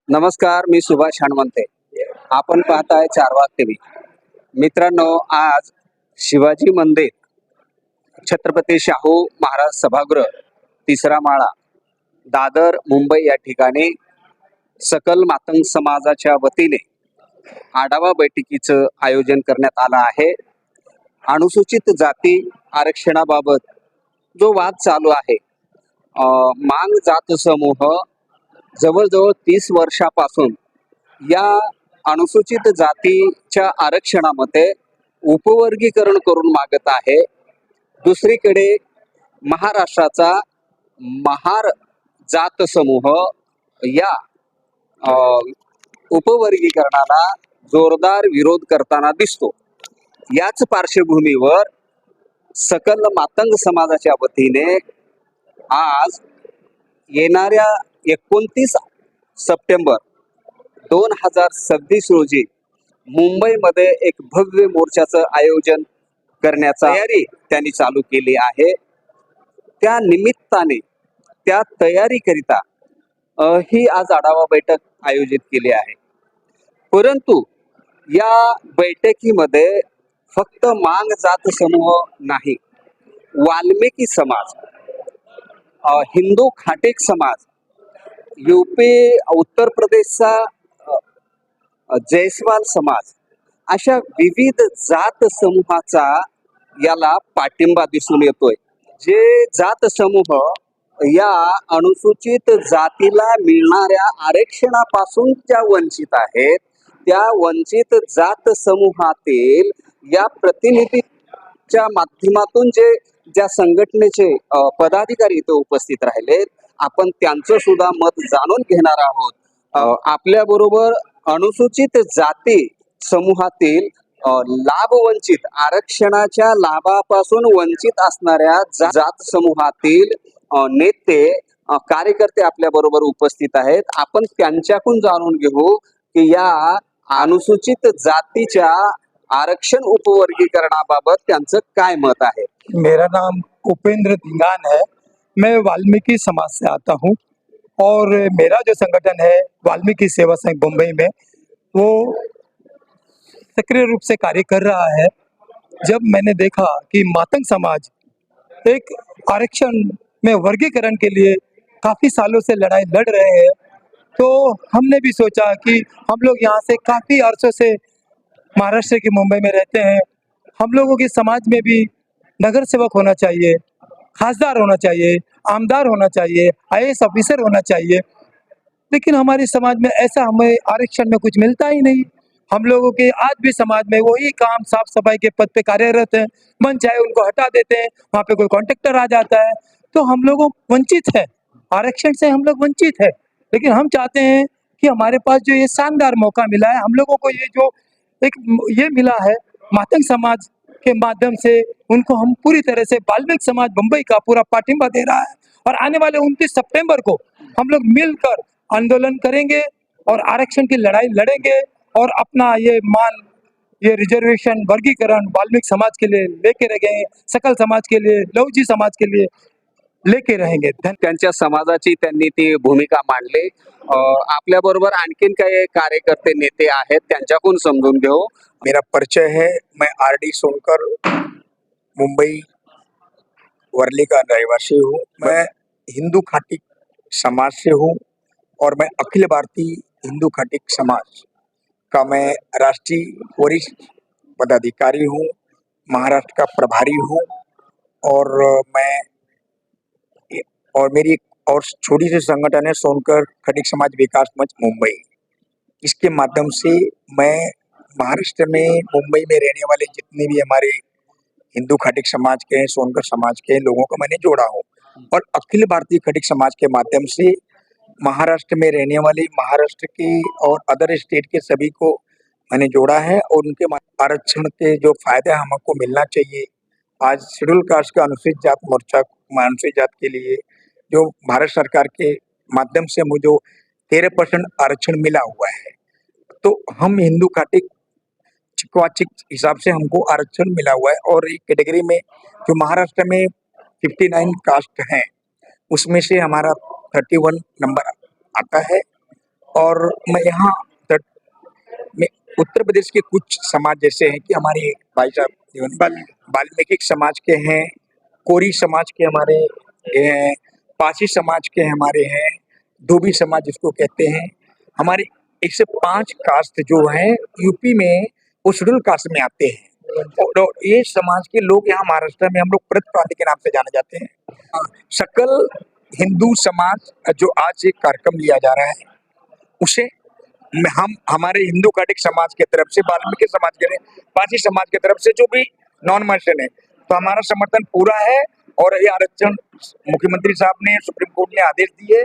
नमस्कार, मी सुभाष हणमंते. आपण पाहताय चारवाक टीव्ही. मित्रांनो, आज शिवाजी मंदिर, छत्रपती शाहू महाराज सभागृह, तिसरा माळा, दादर, मुंबई या ठिकाणी सकल मातंग समाजाच्या वतीने आढावा बैठकीचं आयोजन करण्यात आलं आहे. अनुसूचित जाती आरक्षणाबाबत जो वाद चालू आहे, मांग जात समूह जवळजवळ 30 वर्षापासून या अनुसूचित जातीच्या आरक्षणामध्ये उपवर्गीकरण करून मागत आहे. दुसरीकडे महाराष्ट्राचा महार जात समूह या अ, उपवर्गीकरणाला जोरदार विरोध करताना दिसतो. याच पार्श्वभूमीवर सकल मातंग समाजाच्या वतीने आज येणाऱ्या 29 सप्टेंबर 2026 रोजी मुंबईमध्ये एक भव्य मोर्चाचं आयोजन करण्याची तयारी त्यांनी चालू केली आहे. त्या निमित्ताने त्या तयारीकरिता ही आज आढावा बैठक आयोजित केली आहे. परंतु या बैठकीमध्ये फक्त मांग जात समूह नाही, वाल्मिकी समाज, हिंदू खाटेक समाज, यूपी उत्तर प्रदेशचा जयस्वाल समाज, अशा विविध जात समूहाचा याला पाठिंबा दिसून येतोय. जे जात समूह या अनुसूचित जातीला मिळणाऱ्या आरक्षणापासून ज्या वंचित आहेत, त्या वंचित जात समूहातील या प्रतिनिधीच्या माध्यमातून ज्या संघटनेचे पदाधिकारी इथे उपस्थित राहिलेत, आपण त्यांचं सुद्धा मत जाणून घेणार आहोत. आपल्या बरोबर अनुसूचित जाती समूहातील लाभवंचित, आरक्षणाच्या लाभापासून वंचित असणाऱ्या जात समूहातील नेते, कार्यकर्ते आपल्या बरोबर उपस्थित आहेत. आपण त्यांच्याकडून जाणून घेऊ की या अनुसूचित जातीच्या आरक्षण उपवर्गीकरणाबाबत त्यांचं काय मत आहे. मेरा नाम उपेंद्र धिंगान है। मैं वाल्मीकि समाज से आता हूँ और मेरा जो संगठन है वाल्मीकि सेवा संघ मुंबई में, वो सक्रिय रूप से कार्य कर रहा है। जब मैंने देखा कि मातंग समाज एक आरक्षण में वर्गीकरण के लिए काफ़ी सालों से लड़ाई लड़ रहे हैं, तो हमने भी सोचा कि हम लोग यहाँ से काफ़ी अरसों से महाराष्ट्र के मुंबई में रहते हैं, हम लोगों के समाज में भी नगर सेवक होना चाहिए, खासदार होना चाहिए, आमदार होना चाहिए, आईएएस ऑफिसर होना चाहिए। लेकिन हमारे समाज में ऐसा हमें आरक्षण में कुछ मिलता ही नहीं। हम लोगों के आज भी समाज में वही काम साफ सफाई के पद पे कार्यरत हैं, मन चाहे उनको हटा देते हैं, वहाँ पे कोई कॉन्ट्रैक्टर आ जाता है, तो हम लोग वंचित है, आरक्षण से हम लोग वंचित है। लेकिन हम चाहते हैं कि हमारे पास जो ये शानदार मौका मिला है, हम लोगों को ये जो एक ये मिला है मातंग समाज के माध्यम से, उनको हम पूरी तरह से वाल्मीकि समाज मुंबई का पूरा पाठिंबा दे रहा है। और आने वाले 29 सितंबर को हम लोग मिलकर आंदोलन करेंगे और आरक्षण की लड़ाई लड़ेंगे और अपना ये रिजर्वेशन वर्गीकरण वाल्मीकि समाज के लिए लेके रहेंगे, सकल समाज के लिए, लहुजी समाज के लिए लेके रहेंगे। त्यांच्या समाजाची त्यांनी ती भूमिका मांडली. आपल्या बरोबर आणखीन काही कार्यकर्ते नेते आहेत, त्यांच्याकडून समजून घेऊ. मेरा परिचय है, मैं आरडी सोनकर, मुंबई वर्ली का रहवासी हूँ। मैं हिंदू खाटिक समाज से हूँ और मैं अखिल भारतीय हिंदू खाटिक समाज का मैं राष्ट्रीय वरिष्ठ पदाधिकारी हूँ, महाराष्ट्र का प्रभारी हूँ। और मेरी एक और छोटी सी संगठन है सोनकर खटिक समाज विकास मंच मुंबई। इसके माध्यम से मैं महाराष्ट्र में मुंबई में रहने वाले जितने भी हमारे हिंदू खटिक समाज के हैं, सोनकर समाज के लोगों को मैंने जोड़ा हूँ, और अखिल भारतीय खटिक समाज के माध्यम से महाराष्ट्र में रहने वाले महाराष्ट्र के और अदर स्टेट के सभी को मैंने जोड़ा है और उनके आरक्षण के जो फायदे हमको मिलना चाहिए। आज शेड्यूल कास्ट का अनुसूचित जात मोर्चा, अनुसूचित जात के लिए जो भारत सरकार के माध्यम से मुझे 13% आरक्षण मिला हुआ है, तो हम हिंदू खाटिक चिकवाचिक हिसाब से हमको आरक्षण मिला हुआ है। और एक कैटेगरी में जो महाराष्ट्र में 59 कास्ट हैं, उसमें से हमारा 31 नंबर आता है और मैं यहाँ तट में उत्तर प्रदेश के कुछ समाज जैसे हैं कि हमारे भाई साहब वाल्मीकि समाज के हैं, कोरी समाज के हमारे हैं, पासी समाज के हमारे हैं, धोबी समाज जिसको कहते हैं। हमारे 105 कास्ट जो हैं यूपी में वो शेड्यूल कास्ट में आते हैं और ये समाज के लोग यहाँ महाराष्ट्र में हम लोग प्रत प्रांत के नाम से जाने जाते हैं। सकल हिंदू समाज जो आज एक कार्यक्रम लिया जा रहा है उसे हम हमारे हिंदू काटिक समाज के तरफ से, वाल्मीकि समाज के, पासी समाज के तरफ से जो भी नॉन मर्शन है तो हमारा समर्थन पूरा है। और ये आरक्षण मुख्यमंत्री साहब ने, सुप्रीम कोर्ट ने आदेश दिए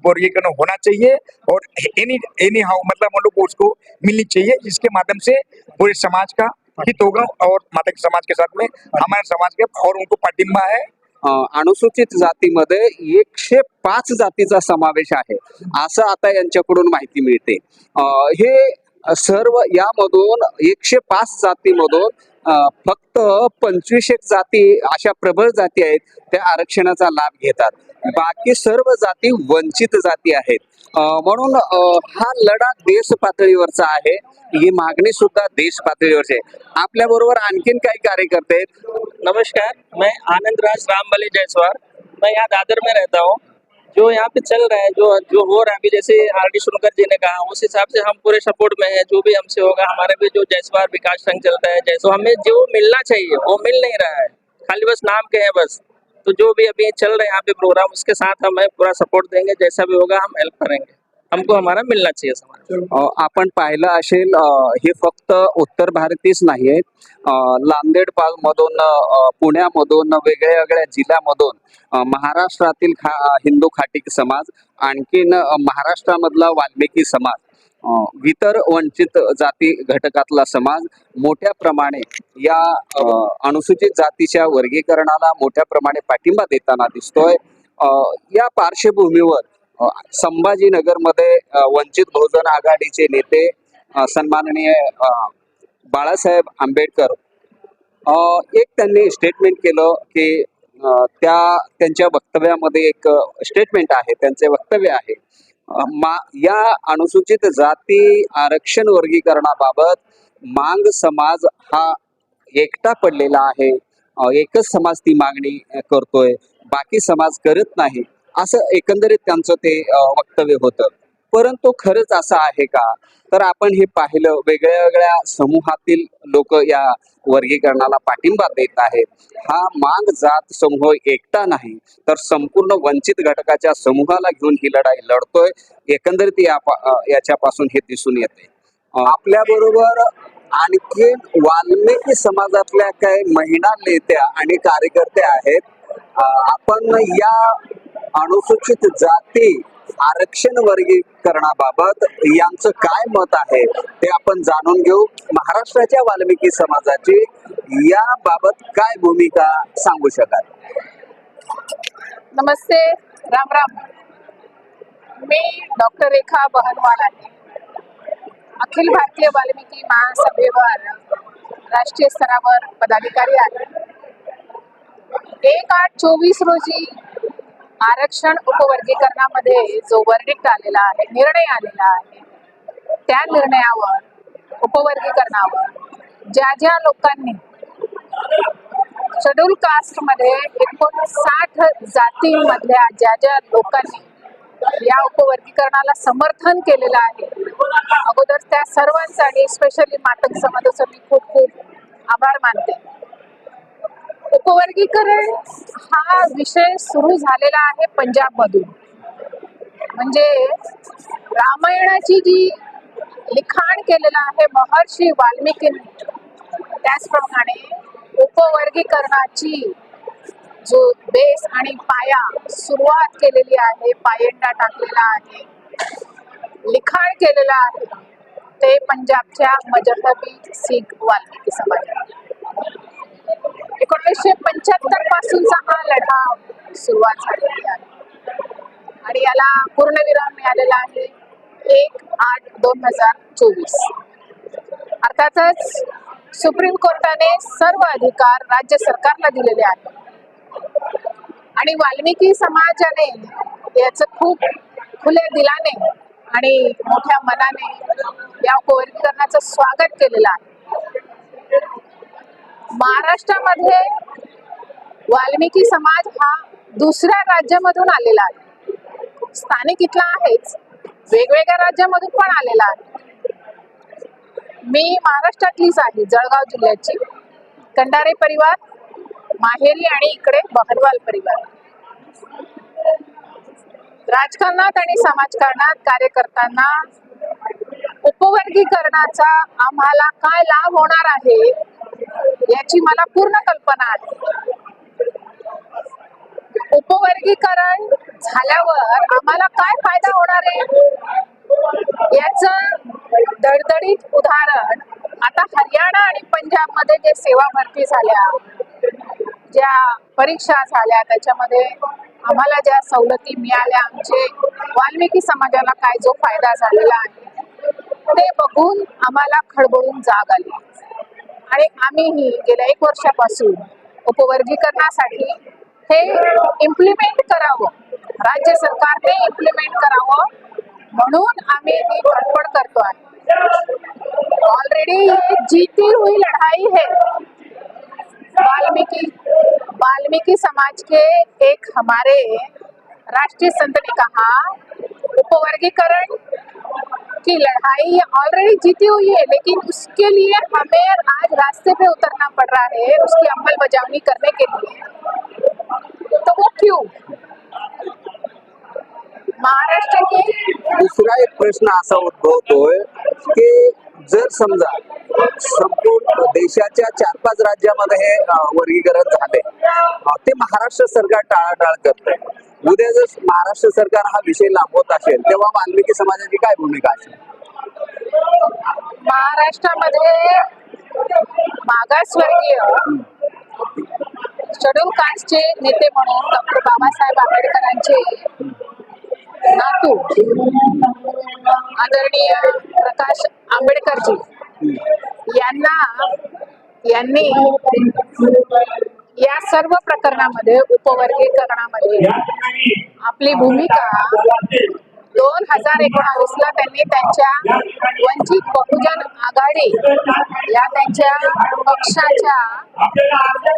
और ये करना होना चाहिए और एनी हाउ मतलब हम लोग को उसको मिलनी चाहिए, जिसके माध्यम से पूरे समाज का हित होगा और माता के समाज के साथ में हमारे समाज के और उनको पाठिंबा है। अनुसूचित जातीमध्ये 105 जातीचा समावेश आहे असं आता यांच्याकडून माहिती मिळते. हे सर्व यामधून 105 जातीमधून फक्त 25 जाती अशा प्रबळ जाती आहेत त्या आरक्षणाचा लाभ घेतात. बाकी सर्व जाती वंचित जाती आहेत. म्हणून हा लढा देश पातळीवरचा आहे. ही मागणी सुद्धा देश पातळीवरची आहे. आपल्या बरोबर आणखीन काही कार्यकर्ते आहेत. नमस्कार, मैं आनंद राज रामबली जायसवाल। मैं यहाँ दादर में रहता हूँ। जो यहाँ पे चल रहा है, जो हो रहा है अभी, जैसे आर डी सुनकर जी ने कहा, उस हिसाब से हम पूरे सपोर्ट में हैं। जो भी हमसे होगा, हमारा भी जो जायसवाल विकास संघ चलता है, जैसे हमें जो मिलना चाहिए वो मिल नहीं रहा है, खाली बस नाम के हैं बस। तो जो भी अभी चल रहे हैं यहाँ पे प्रोग्राम, उसके साथ हमें पूरा सपोर्ट देंगे, जैसा भी होगा हम हेल्प करेंगे। हमको हमारा मिलना चाहिए समाज। आपण पाहिलं असेल हे फक्त उत्तर भारतीच नाही आहेत. नांदेड मधून, पुण्यामधून, वेगळ्या वेगळ्या जिल्ह्यामधून महाराष्ट्रातील हिंदू खाटीक समाज, आणखीन महाराष्ट्रामधला वाल्मिकी समाज, इतर वंचित जाती घटकातला समाज मोठ्या प्रमाणे या अनुसूचित जातीच्या वर्गीकरणाला मोठ्या प्रमाणे पाठिंबा देताना दिसतोय. या पार्श्वभूमीवर संभाजीनगरमध्ये वंचित बहुजन आघाडीचे नेते सन्माननीय बाळासाहेब आंबेडकर एक त्यांनी स्टेटमेंट केलं की त्यांच्या वक्तव्यामध्ये एक स्टेटमेंट आहे, त्यांचे वक्तव्य आहे, या अनुसूचित जाती आरक्षण वर्गीकरणाबाबत मांग समाज हा एकटा पडलेला आहे. एकच समाज ती मागणी करतोय, बाकी समाज करत नाही, असं एकंदरीत त्यांचं ते वक्तव्य होतं. परंतु खरंच असं आहे का? तर आपण हे पाहिलं, वेगळ्या वेगळ्या समूहातील लोक या वर्गीकरणाला पाठिंबा देत आहेत. हा मांग जात समूह एकटा नाही, तर संपूर्ण वंचित घटकाच्या समूहाला घेऊन ही लढाई लढतोय. एकंदरीत याच्यापासून हे दिसून येते. आपल्या बरोबर आणखी वाल्मिकी समाजातल्या काही महिला नेत्या आणि कार्यकर्ते आहेत. आपण या अनुसूचित जाती आरक्षण वर्गीकरणाबाबत यांचं काय मत आहे ते आपण जाणून घेऊ. महाराष्ट्राच्या वाल्मिकी समाजाची याबाबत काय भूमिका सांगू शकाल? नमस्ते, राम राम. मी डॉक्टर रेखा बहनवाल आहे. अखिल भारतीय वाल्मिकी महासभेवर राष्ट्रीय स्तरावर पदाधिकारी आहे. 1/8/24 रोजी आरक्षण उपवर्गीकरणामध्ये जो वर्डिक्ट आलेला आहे, निर्णय आलेला आहे, त्या निर्णयावर, उपवर्गीकरणावर ज्या ज्या लोकांनी शेड्यूल कास्टमध्ये 59 जातींमधल्या ज्या ज्या लोकांनी या उपवर्गीकरणाला समर्थन केलेलं आहे, अगोदर त्या सर्वांसाठी, स्पेशली मातक समाजाचा मी खूप खूप आभार मानते. उपवर्गीकरण हा विषय सुरू झालेला आहे पंजाबमधून. म्हणजे रामायणाची जी लिखाण केलेलं आहे महर्षी वाल्मिकींनी, त्याचप्रमाणे उपवर्गीकरणाची जो बेस आणि पाया सुरुवात केलेली आहे, पायंडा टाकलेला आहे, लिखाण केलेलं आहे, ते पंजाबच्या मजहबी शीख वाल्मिकी समाजाने. 1975 पासूनचा हा लढा सुरुवात झालेली आहे आणि याला पूर्णविराम मिळालेला आहे 1/8/2024. अर्थातच सुप्रीम कोर्टाने सर्व अधिकार राज्य सरकारला दिलेले आहेत आणि वाल्मिकी समाजाने याचं खूप खुल्या दिलाने आणि मोठ्या मनाने या उपवर्गीकरणाचं स्वागत केलेलं आहे. महाराष्ट्रामध्ये वाल्मिकी समाज हा दुसऱ्या राज्यामधून आलेला आहे. स्थानिक इथला आहेच, वेगवेगळ्या राज्यामधून पण आलेला आहे. मी महाराष्ट्रातलीच आहे, जळगाव जिल्ह्याची. कंडारे परिवार माहेरी आणि इकडे बहरवाल परिवार. राजकारणात आणि समाजकारणात कार्य करताना उपवर्गीकरणाचा आम्हाला काय लाभ होणार आहे याची मला पूर्ण कल्पना आहे. उपवर्गीकरण झाल्यावर आम्हाला काय फायदा होणार आहे याचं दडदडीत उदाहरण आता हरियाणा आणि पंजाब मध्ये जे सेवा भरती झाल्या, ज्या परीक्षा झाल्या, त्याच्यामध्ये आम्हाला ज्या सवलती मिळाल्या, आमचे वाल्मिकी समाजाला काय जो फायदा झालेला आहे ते बघून आम्हाला खळबळून जाग आली. आणि आम्हीही गेल्या 1 वर्षापासून उपवर्गीकरणासाठी हे इम्प्लिमेंट करावं, राज्य सरकारने इम्प्लिमेंट करावं म्हणून आम्ही ही धडपड करतो आहे. ऑलरेडी ये जीती हुई लड़ाई है. वाल्मीकि समाज के एक हमारे राष्ट्रीय संत ने कहा, उपवर्गीकरण की लड़ाई ऑलरेडी जीती हुई है, लेकिन उसके लिए हमें आज रास्ते पे उतरना पड़ रहा है उसकी अमलबजावनी करने के लिए. तो वो क्यों? महाराष्ट्र की दुसरा एक प्रश्न असा उद्भवतोय की जर समजा संपूर्ण देशाच्या 4-5 राज्यामध्ये हे वर्गीकरण झाले, ते महाराष्ट्र सरकार टाळाटाळ करतंय. उद्या जर महाराष्ट्र सरकार हा विषय लांबवत असेल तेव्हा वाल्मिकी समाजाची काय भूमिका असेल? महाराष्ट्रामध्ये मागासवर्गीय शेड्यूल कास्टचे नेते म्हणून डॉक्टर बाबासाहेब आंबेडकरांचे नातू आदरणीय प्रकाश आंबेडकरजी यांनी या सर्व प्रकरणामध्ये उपवर्गीकरणामध्ये आपली भूमिका 2019ला त्यांनी त्यांच्या वंचित बहुजन आघाडी या त्यांच्या पक्षाच्या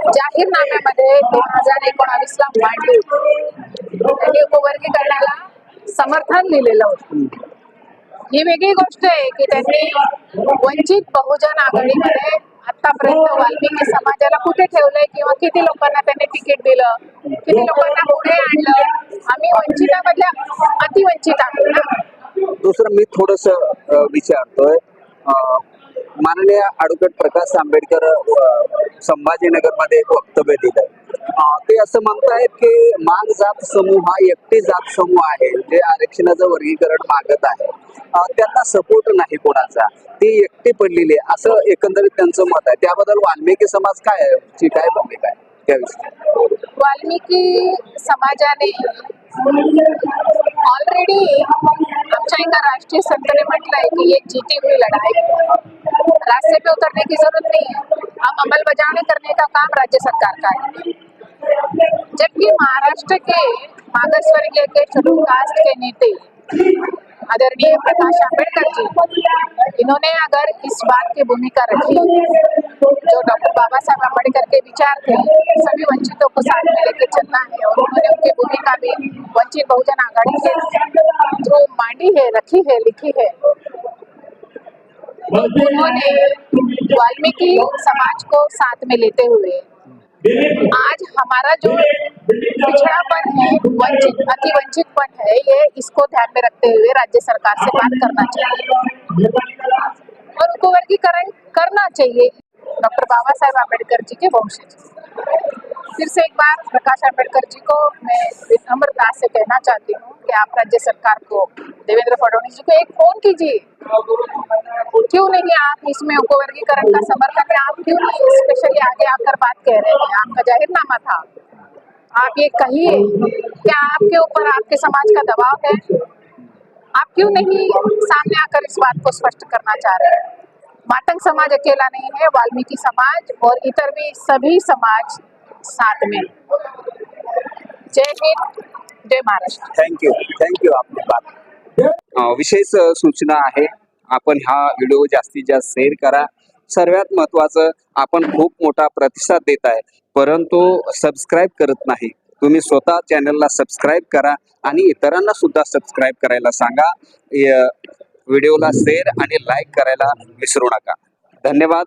जाहीरनाम्यामध्ये 2019ला मांडली. त्यांनी उपवर्गीकरणाला समर्थन लिहिलेलं होतं. ही वेगळी गोष्ट आहे की त्यांनी वंचित बहुजन आघाडीमध्ये आतापर्यंत वाल्मिकी समाजाला कुठे ठेवलंय किंवा किती लोकांना त्यांनी तिकीट दिलं, किती लोकांना पुढे आणलं. आम्ही वंचितामधल्या अतिवंचित आहोत ना. दुसरं मी थोडस विचारतोय, माननीय ॲडव्होकेट प्रकाश आंबेडकर संभाजीनगर मध्ये एक वक्तव्य दिलंय. ते असं म्हणतायत की माग जात समूह हा एकटी जात समूह आहे जे आरक्षणाचं वर्गीकरण मागत आहे, त्यांना सपोर्ट नाही कोणाचा, ती एकटी पडलेली आहे असं एकंदरीत त्यांचं मत आहे. त्याबद्दल वाल्मिकी समाज काय भूमिका आहे त्याविषयी? वाल्मिकी समाजाने ऑलरेडी आमच्या एका राष्ट्रीय संतने म्हटलंय की ये जीती हुई लड़ाई, रास्ते पे उतरने की जरूरत नहीं है, अब अमलबजावनी करने का काम राज्य सरकार का है. जबकि महाराष्ट्र के मागासवर्गीय के शेड्यूल कास्ट के नेते आदरणीय प्रकाश आंबेडकर जी, इन्होंने अगर इस बात की भूमिका रखी जो डॉक्टर बाबा साहब आंबेडकर के विचार थे, सभी वंचितों को साथ में लेकर चलना है, और उन्होंने उनकी भूमिका भी वंचित बहुजन आघाड़ी के जो मांडी है, रखी है, लिखी है, उन्होंने वाल्मीकि समाज को साथ में लेते हुए आज हमारा जो पिछड़ापन है, वंचित अतिवंचितपन है, ये इसको ध्यान में रखते हुए राज्य सरकार से बात करना चाहिए और उपवर्गीकरण करना चाहिए डॉक्टर बाबा साहेब आंबेडकर जी के वंशज. फिर से एक बार प्रकाश आंबेडकर जी को मैं विनम्रता से कहना चाहती हूँ कि आप राज्य सरकार को, देवेंद्र फडणवीस जी को एक फोन कीजिए. क्यों नहीं आप इसमें उपवर्गीकरण का समर्थन है, आप क्यों नहीं स्पेशली आगे आकर बात कह रहे हैं? आपका जाहिरनामा था, आप ये कहिए क्या आपके ऊपर आपके समाज का दबाव है? आप क्यों नहीं सामने आकर इस बात को स्पष्ट करना चाह रहे हैं? मातंग समाज अकेला नहीं है, वाल्मीकि समाज और इतर भी सभी समाज साथ में. जय हिंद, जय महाराष्ट्र. थँक्यू आपली बात विशेष सूचना आहे, आपण हा व्हिडिओ जास्तीत जास्त शेअर करा. सर्वात महत्वाचं, आपण खूप मोठा प्रतिसाद देत आहे, परंतु सबस्क्राईब करत नाही. तुम्ही स्वतः चॅनलला सबस्क्राईब करा आणि इतरांना सुद्धा सबस्क्राईब करायला सांगा. व्हिडिओला शेअर आणि लाईक करायला विसरू नका. धन्यवाद.